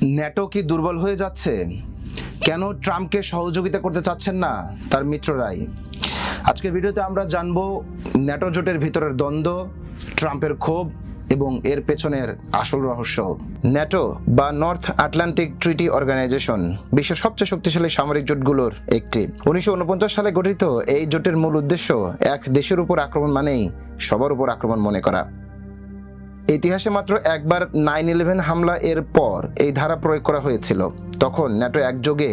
NATO কি দুর্বল হয়ে যাচ্ছে? কেন ট্রাম্পকে সহযোগিতা করতে চাচ্ছেন না তার মিত্ররাই? আজকের ভিডিওতে আমরা জানবো ন্যাটো জোটের ভিতরের দ্বন্দ্ব, ট্রাম্পের ক্ষোভ এবং এর পেছনের আসল রহস্য। ন্যাটো বা নর্থ আটলান্টিক ট্রিটি অর্গানাইজেশন বিশ্বের সবচেয়ে শক্তিশালী সামরিক জোটগুলোর একটি। 1949 সালে গঠিত এই জোটের মূল উদ্দেশ্য এক দেশের উপর আক্রমণ মানেই সবার উপর আক্রমণ মনে করা। ইতিহাসে মাত্র একবার 9/11 হামলা এর পর এই ধারা প্রয়োগ করা হয়েছিল। তখন ন্যাটো একযোগে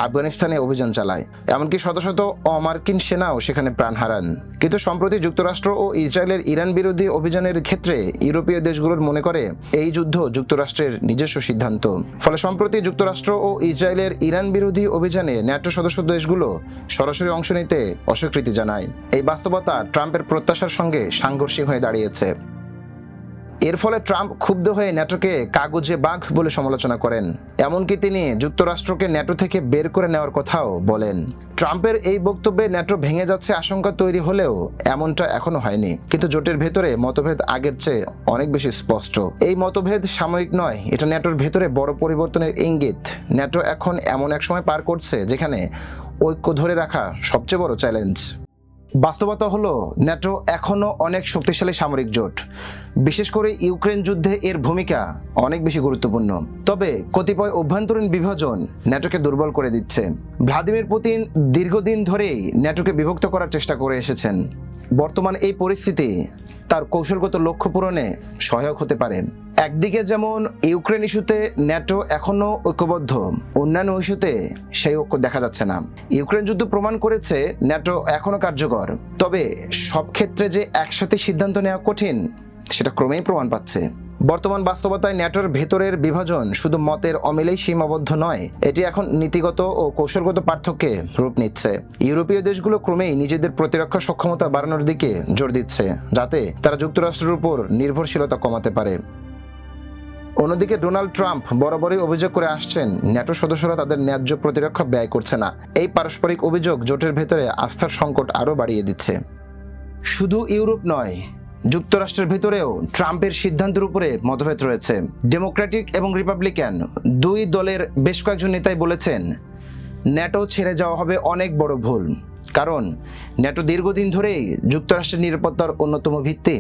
আফগানিস্তানে অভিযান চালায়, এমনকি শত শত অমার্কিন সেনাও সেখানে প্রাণ হারান। কিন্তু সম্প্রতি যুক্তরাষ্ট্র ও ইসরায়েলের ইরান বিরোধী অভিযানের ক্ষেত্রে ইউরোপীয় দেশগুলোর মনে করে এই যুদ্ধ যুক্তরাষ্ট্রের নিজস্ব সিদ্ধান্ত। ফলে সম্প্রতি যুক্তরাষ্ট্র ও ইসরায়েলের ইরান বিরোধী অভিযানে ন্যাটো সদস্য দেশগুলো সরাসরি অংশ নিতে অস্বীকৃতি জানায়। এই বাস্তবতা ট্রাম্পের প্রত্যাশার সঙ্গে সাংঘর্ষিক হয়ে দাঁড়িয়েছে। এর ফলে ট্রাম্প ক্ষুব্ধ হয়ে ন্যাটোকে কাগজে বাঘ বলে সমালোচনা করেন, এমনকি তিনি যুক্তরাষ্ট্রকে ন্যাটো থেকে বের করে নেওয়ার কথাও বলেন। ট্রাম্পের এই বক্তব্যে ন্যাটো ভেঙে যাচ্ছে আশঙ্কা তৈরি হলেও এমনটা এখনো হয়নি। কিন্তু জোটের ভেতরে মতভেদ আগের চেয়ে অনেক বেশি স্পষ্ট। এই মতভেদ সাময়িক নয়, এটা ন্যাটোর ভেতরে বড় পরিবর্তনের ইঙ্গিত। ন্যাটো এখন এমন এক সময় পার করছে যেখানে ঐক্য ধরে রাখা সবচেয়ে বড় চ্যালেঞ্জ। বাস্তবতা হলো ন্যাটো এখনও অনেক শক্তিশালী সামরিক জোট। বিশেষ করে ইউক্রেন যুদ্ধে এর ভূমিকা অনেক বেশি গুরুত্বপূর্ণ। তবে কতিপয় অভ্যন্তরীণ বিভাজন ন্যাটোকে দুর্বল করে দিচ্ছে। ভ্লাদিমির পুতিন দীর্ঘদিন ধরেই ন্যাটোকে বিভক্ত করার চেষ্টা করে এসেছেন। বর্তমান এই পরিস্থিতি তার কৌশলগত লক্ষ্য পূরণে সহায়ক হতে পারে। একদিকে যেমন ইউক্রেন ইস্যুতে ন্যাটো এখনও ঐক্যবদ্ধ, অন্যান্য ইস্যুতে সেই ঐক্য দেখা যাচ্ছে না। ইউক্রেন যুদ্ধ প্রমাণ করেছে ন্যাটো এখনও কার্যকর, তবে সব ক্ষেত্রে যে একসাথে সিদ্ধান্ত নেওয়া কঠিন সেটা ক্রমেই প্রমাণ পাচ্ছে। বর্তমান বাস্তবতায় ন্যাটোর ভেতরের বিভাজন শুধু মতের অমিলেই সীমাবদ্ধ নয়, এটি এখন নীতিগত ও কৌশলগত পার্থক্যে রূপ নিচ্ছে। ইউরোপীয় দেশগুলো ক্রমেই নিজেদের প্রতিরক্ষা সক্ষমতা বাড়ানোর দিকে জোর দিচ্ছে, যাতে তারা যুক্তরাষ্ট্রের উপর নির্ভরশীলতা কমাতে পারে। অন্যদিকে ডোনাল্ড ট্রাম্প বরাবরই অভিযোগ করে আসছেন ন্যাটো সদস্যরা তাদের ন্যায্য প্রতিরক্ষা ব্যয় করছে না। এই পারস্পরিক অভিযোগ জোটের ভেতরে আস্থার সংকট আরও বাড়িয়ে দিচ্ছে। শুধু ইউরোপ নয়, যুক্তরাষ্ট্রের ভেতরেও ট্রাম্পের সিদ্ধান্তের উপরে মতভেদ রয়েছে। ডেমোক্রেটিক এবং রিপাবলিকান দুই দলের বেশ কয়েকজন নেতাই বলেছেন ন্যাটো ছেড়ে যাওয়া হবে অনেক বড় ভুল, কারণ ন্যাটো দীর্ঘদিন ধরেই যুক্তরাষ্ট্রের নিরাপত্তার অন্যতম ভিত্তি।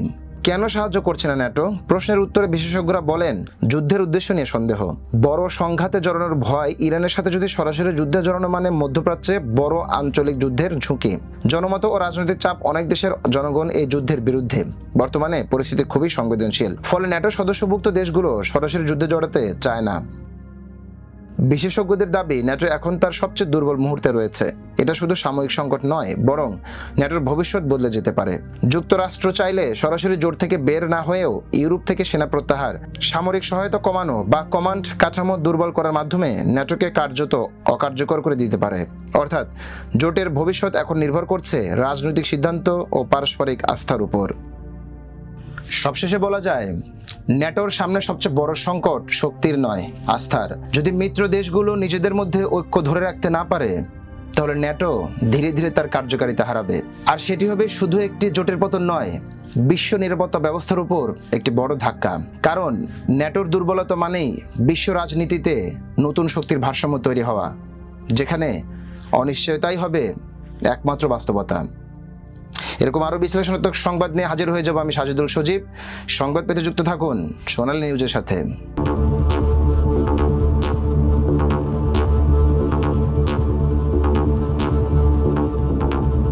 কেন সাহায্য করছে না ন্যাটো? প্রশ্নের উত্তরে বিশেষজ্ঞরা বলেন যুদ্ধের উদ্দেশ্য নিয়ে সন্দেহ, বড় সংঘাতে জড়ানোর ভয়। ইরানের সাথে যদি সরাসরি যুদ্ধে জড়ানো মানে মধ্যপ্রাচ্যে বড় আঞ্চলিক যুদ্ধের ঝুঁকি। জনমত ও রাজনৈতিক চাপ, অনেক দেশের জনগণ এই যুদ্ধের বিরুদ্ধে। বর্তমানে পরিস্থিতি খুবই সংবেদনশীল, ফলে ন্যাটো সদস্যভুক্ত দেশগুলো সরাসরি যুদ্ধে জড়াতে চায় না। বিশেষজ্ঞদের দাবি ন্যাটো এখন তার সবচেয়ে দুর্বল মুহূর্তে রয়েছে। এটা শুধু সাময়িক সংকট নয়, বরং ন্যাটোর ভবিষ্যৎ বদলে যেতে পারে। যুক্তরাষ্ট্র চাইলে সরাসরি জোট থেকে বের না হয়েও ইউরোপ থেকে সেনা প্রত্যাহার, সামরিক সহায়তা কমানো বা কমান্ড কাঠামো দুর্বল করার মাধ্যমে ন্যাটোকে কার্যত অকার্যকর করে দিতে পারে। অর্থাৎ জোটের ভবিষ্যৎ এখন নির্ভর করছে রাজনৈতিক সিদ্ধান্ত ও পারস্পরিক আস্থার উপর। সবশেষে বলা যায় ন্যাটোর সামনে সবচেয়ে বড় সংকট শক্তির নয়, আস্থার। যদি মিত্র দেশগুলো নিজেদের মধ্যে ঐক্য ধরে রাখতে না পারে, তাহলে ন্যাটো ধীরে ধীরে তার কার্যকারিতা হারাবে। আর সেটি হবে শুধু একটি জোটের পতন নয়, বিশ্ব নিরাপত্তা ব্যবস্থার উপর একটি বড় ধাক্কা। কারণ ন্যাটোর দুর্বলতা মানেই বিশ্ব রাজনীতিতে নতুন শক্তির ভারসাম্য তৈরি হওয়া, যেখানে অনিশ্চয়তাই হবে একমাত্র বাস্তবতা। এরকম আরও বিশ্লেষণাত্মক সংবাদ নিয়ে হাজির হয়ে যাব আমি সাজিদুল সজীব। সংবাদ পেতে যুক্ত থাকুন সোনালী নিউজের সাথে।